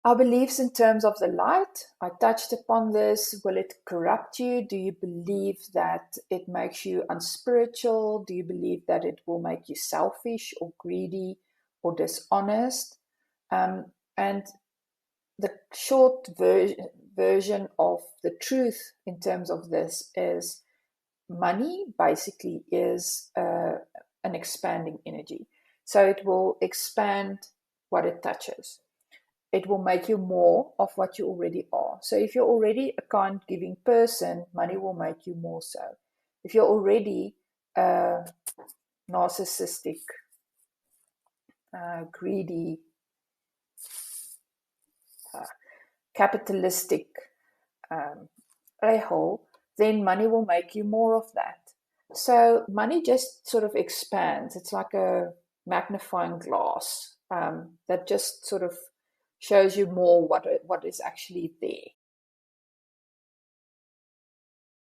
Our beliefs in terms of the light, I touched upon this. Will it corrupt you? Do you believe that it makes you unspiritual? Do you believe that it will make you selfish or greedy or dishonest? And the short version of the truth in terms of this is money basically is an expanding energy. So it will expand what it touches. It will make you more of what you already are. So if you're already a kind, giving person, money will make you more so. If you're already narcissistic, greedy, capitalistic a-hole, then money will make you more of that. So money just sort of expands. It's like a magnifying glass that just sort of shows you more what is actually there.